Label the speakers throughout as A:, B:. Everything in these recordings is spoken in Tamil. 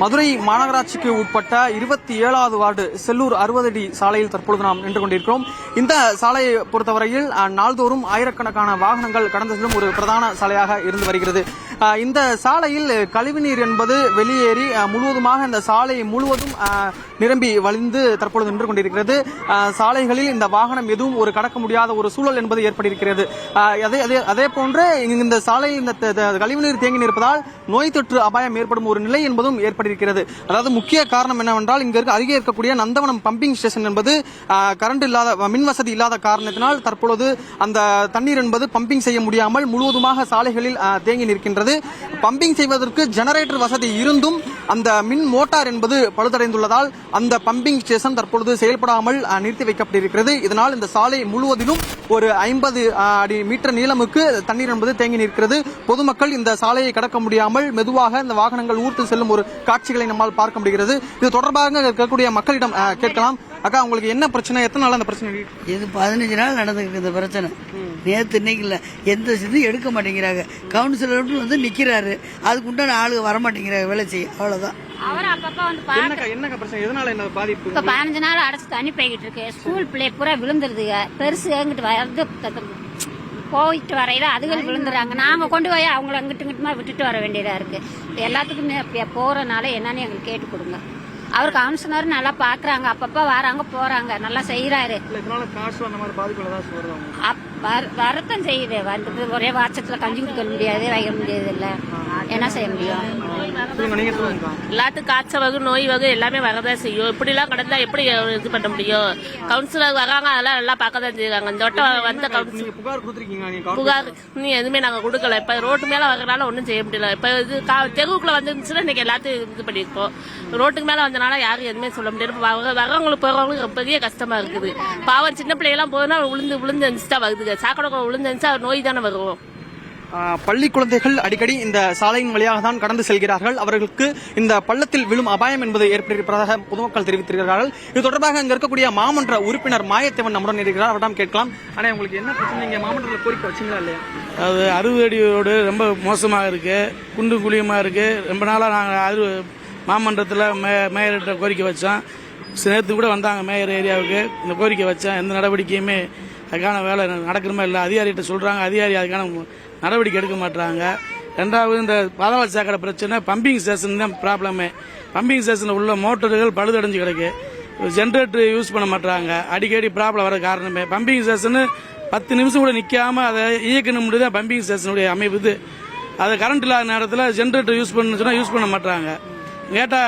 A: மதுரை மாநகராட்சிக்கு உட்பட்ட 27வது வார்டு செல்லூர் 60 அடி சாலையில் தற்பொழுது நாம் நின்று கொண்டிருக்கிறோம். இந்த சாலையை பொறுத்தவரையில் நாள்தோறும் ஆயிரக்கணக்கான வாகனங்கள் கடந்து செல்லும் ஒரு பிரதான சாலையாக இருந்து வருகிறது. இந்த சாலையில் கழிவுநீர் என்பது வெளியேறி முழுவதுமாக இந்த சாலை முழுவதும் நிரம்பி வழிந்து தற்பொழுது நின்று கொண்டிருக்கிறது. சாலைகளில் இந்த வாகனம் எதுவும் ஒரு கடக்க முடியாத ஒரு சூழல் என்பது ஏற்பட்டிருக்கிறது. அதே போன்று இந்த சாலையில் இந்த கழிவுநீர் தேங்கி நிற்பதால் நோய் தொற்று அபாயம் ஏற்படும் ஒரு நிலை என்பதும் ஏற்பட்டிருக்கிறது. அதாவது முக்கிய காரணம் என்னவென்றால் இங்கு அருகே இருக்கக்கூடிய நந்தவனம் பம்பிங் ஸ்டேஷன் என்பது கரண்ட் இல்லாத மின் வசதி இல்லாத காரணத்தினால் தற்பொழுது அந்த தண்ணீர் என்பது பம்பிங் செய்ய முடியாமல் முழுவதுமாக சாலைகளில் தேங்கி நிற்கின்றது. பம்பிங் செய்வதற்கு ஜெனரேட்டர் வசதி இருந்தும் அந்த மின் மோட்டார் என்பது பழுதடைந்துள்ளதால் அந்த பம்பிங் ஸ்டேஷன் தற்பொழுது செயல்படாமல் நிறுத்தி வைக்கப்பட்டிருக்கிறது. இதனால் இந்த சாலை முழுவதிலும் ஒரு 50 அடி மீட்டர் நீளமுக்கு தண்ணீர் என்பது தேங்கி நிற்கிறது. பொதுமக்கள் இந்த சாலையை கடக்க முடியாமல் மெதுவாக இந்த வாகனங்கள் ஊர்த்து செல்லும் ஒரு காட்சிகளை நம்மால் பார்க்க முடிகிறது. இது தொடர்பாக இருக்கக்கூடிய மக்களிடம் கேட்கலாம். அக்கா, உங்களுக்கு என்ன பிரச்சனை? எத்தனை நாள் அந்த பிரச்சனை?
B: இது 15 நாள் நடந்துருக்கு இந்த பிரச்சனை. நேற்று இன்னைக்கு இல்ல, எந்த இதுவும் எடுக்க மாட்டேங்கிறாங்க. கவுன்சிலர் வந்து நிக்கிறாரு, அதுக்கு உண்டான ஆளுங்க வர மாட்டேங்கிறாங்க வேலை செய்ய. அவ்வளவுதான்.
C: அவர் அப்பப்ப வந்து
A: என்ன பிரச்சனை? எதனால என்ன பாதிப்பு?
C: இப்ப 15 நாள் அடைச்சு தண்ணி போய்கிட்டு இருக்கு. ஸ்கூல் பிள்ளை பூரா விழுந்துருதுங்க. பெருசு எங்கிட்டு வந்து போயிட்டு வரையில அதுகள் விழுந்துறாங்க. நாங்க கொண்டு போய் அவங்கள அங்கிட்டு இங்கிட்டுமா விட்டுட்டு வர வேண்டியதா இருக்கு. எல்லாத்துக்குமே போறனால என்னன்னு எங்களுக்கு கேட்டு கொடுங்க. அவர் கவுன்சிலர் நல்லா பாக்குறாங்க, அப்பப்ப வராங்க போறாங்க, நல்லா செய்யறாரு. வரத்தான் செய்யுது. வந்து ஒரே வாட்சத்துல கஞ்சி குடிக்க முடியாது, வைக்க முடியாது. இல்ல என்ன செய்ய முடியும்?
D: எல்லாத்துக்கும் காய்ச்சல் வகை நோய் வகை எல்லாமே வரதான் செய்யும். இப்படி எல்லாம் கடந்தா எப்படி இது பண்ண முடியும்? கவுன்சிலர் வராங்க, அதெல்லாம் நல்லா பார்க்கதான் செய்யறாங்க. இந்த வட்டம் வந்த புகார் இன்னும் எதுவுமே நாங்க கொடுக்கல. இப்ப ரோட்டு மேல வரனால ஒன்னும் செய்ய முடியல. இப்ப இது தெருவுக்குள்ள வந்துருந்துச்சுன்னா இன்னைக்கு எல்லாத்தையும் இது பண்ணிருக்கோம். ரோட்டுக்கு மேல வந்தனால யாரும் எதுவுமே சொல்ல முடியாது. வரவங்களுக்கு போறவங்களுக்கு பெரிய கஷ்டமா இருக்குது. பாவம் சின்ன பிள்ளைகள்லாம் போதுன்னா விழுந்து இருந்துச்சுதான் வருதுங்க. சாக்கடை விழுந்துருந்துச்சா நோய் தானே வரும்.
A: பள்ளி குழந்தைகள் அடிக்கடி இந்த சாலையின் வழியாக தான் கடந்து செல்கிறார்கள். அவர்களுக்கு இந்த பள்ளத்தில் விழும் அபாயம் என்பது ஏற்பட்டிருப்பதாக பொதுமக்கள் தெரிவித்திருக்கிறார்கள். இது தொடர்பாக அங்க இருக்கக்கூடிய மாமன்ற உறுப்பினர் மாயத்தேவன் நம்முடன் இருக்கிறார். அவரிடம் கேட்கலாம். ஆனா உங்களுக்கு என்ன பிரச்சனை? நீங்க மாமன்றத்தில் கோரிக்கை வச்சீங்களா இல்லையா?
E: அது 60 அடியோடு ரொம்ப மோசமாக இருக்கு, குண்டு குழியமா இருக்கு. ரொம்ப நாளா நாங்கள் மாமன்றத்தில் மேயர்கிட்ட கோரிக்கை வச்சோம். நேற்று கூட வந்தாங்க மேயர் ஏரியாவுக்கு. இந்த கோரிக்கை வச்சோம். எந்த நடவடிக்கையுமே அதுக்கான வேலை நடக்கிறமே இல்லை. அதிகாரிகிட்ட சொல்றாங்க, அதிகாரி அதுக்கான நடவடிக்கை எடுக்க மாட்டாங்க. ரெண்டாவது, இந்த பாதாள சாக்கடை பிரச்சனை, பம்பிங் ஸ்டேஷன் தான் ப்ராப்ளமே. பம்பிங் ஸ்டேஷனில் உள்ள மோட்டர்கள் பழுதடைஞ்சு கிடக்கு. ஜென்ரேட்டர் யூஸ் பண்ண மாட்டாங்க. அடிக்கடி ப்ராப்ளம் வர காரணமே பம்பிங் ஸ்டேஷனு 10 நிமிஷம் கூட நிற்காம அதை இயக்கணும் தான் பம்பிங் ஸ்டேஷனுடைய அமைப்பு. அது கரண்ட் இல்லாத நேரத்தில் ஜென்ரேட்டர் யூஸ் பண்ண யூஸ் பண்ண மாட்டாங்க. கேட்டா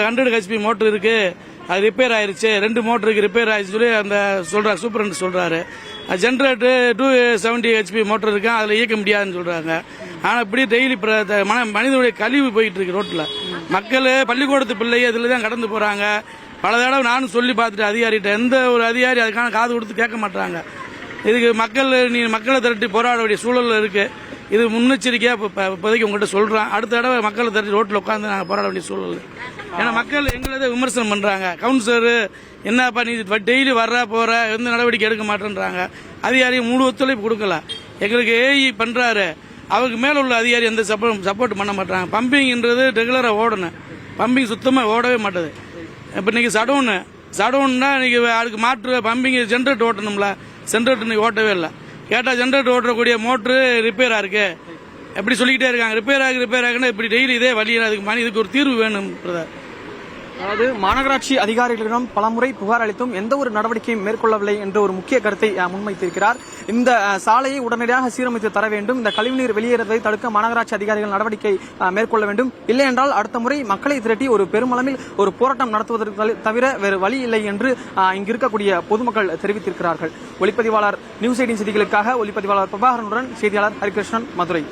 E: 100 HP மோட்டர் இருக்கு, அது ரிப்பேர் ஆயிருச்சு, 2 மோட்டருக்கு ரிப்பேர் ஆயிடுச்சு சொல்லி அந்த சொல்றாரு, சூப்பரண்ட் சொல்றாரு. ஜென்ரேட்டர் 270 HP மோட்டர் இருக்கு, அதுல இயக்க முடியாதுன்னு சொல்றாங்க. ஆனா இப்படி டெய்லி மனிதனுடைய கழிவு போயிட்டு இருக்கு ரோட்ல. மக்கள் பள்ளிக்கூடத்து பிள்ளைய இதுல தான் கடந்து போறாங்க. பல தடவை நானும் சொல்லி பார்த்துட்டு அதிகாரிகிட்ட, எந்த ஒரு அதிகாரி அதுக்கான காது கொடுத்து கேட்க மாட்டாங்க. இதுக்கு மக்களை திரட்டி போராட வேண்டிய சூழல் இருக்கு. இது முன்னெச்சரிக்கையா இப்போதைக்கு உங்ககிட்ட சொல்றேன். அடுத்த தடவை மக்களை திரட்டி ரோட்ல உட்காந்து நாங்கள் போராட வேண்டிய சூழல். ஏன்னா மக்கள் எங்களதை விமர்சனம் பண்றாங்க. கவுன்சிலர் என்னப்பா நீ டெய்லி வர்ற போற, எந்த நடவடிக்கை எடுக்க மாட்டேன்றாங்க. அதிகாரி முழு ஒத்துழைப்பு கொடுக்கல. எங்களுக்கு ஏஇ பண்றாரு, அவருக்கு மேல உள்ள அதிகாரி எந்த சப்போர்ட் பண்ண மாட்டாங்க. பம்பிங்ன்றது ரெகுலரா ஓடணும், பம்பிங் சுத்தமா ஓடவே மாட்டேது. இப்ப இன்னைக்கு சடவுன்னா இன்னைக்கு அதுக்கு மாற்று பம்பிங் ஜென்ரேட்டர் ஓட்டணும்ல, ஜென்ரேட்டர் இன்னைக்கு ஓட்டவே இல்லை. கேட்டா ஜென்ரேட்டர் ஓட்டக்கூடிய மோட்டரு ரிப்பேரா இருக்கு எப்படி சொல்லிக்கிட்டே இருக்காங்க. ரிப்பேர் ஆகுன்னா இப்படி டெய்லி இதே வழியில் இதுக்கு ஒரு தீர்வு வேணும்.
A: அதாவது மாநகராட்சி அதிகாரிகளிடம் பலமுறை புகார் அளித்தும் எந்த ஒரு நடவடிக்கையும் மேற்கொள்ளவில்லை என்ற ஒரு முக்கிய கருத்தை முன்வைத்திருக்கிறார். இந்த சாலையை உடனடியாக சீரமைத்து தர வேண்டும், இந்த கழிவுநீர் வெளியேறுவதை தடுக்க மாநகராட்சி அதிகாரிகள் நடவடிக்கை மேற்கொள்ள வேண்டும். இல்லை என்றால் அடுத்த முறை மக்களை திரட்டி ஒரு பெருமளவில் ஒரு போராட்டம் நடத்துவதற்கு தவிர வேறு வழி இல்லை என்று இங்கு இருக்கக்கூடிய பொதுமக்கள் தெரிவித்திருக்கிறார்கள். ஒளிப்பதிவாளர் நியூஸ் 18 செய்திகளுக்காக ஒளிப்பதிவாளர் பிரபாகரனுடன் செய்தியாளர் ஹரிகிருஷ்ணன், மதுரை.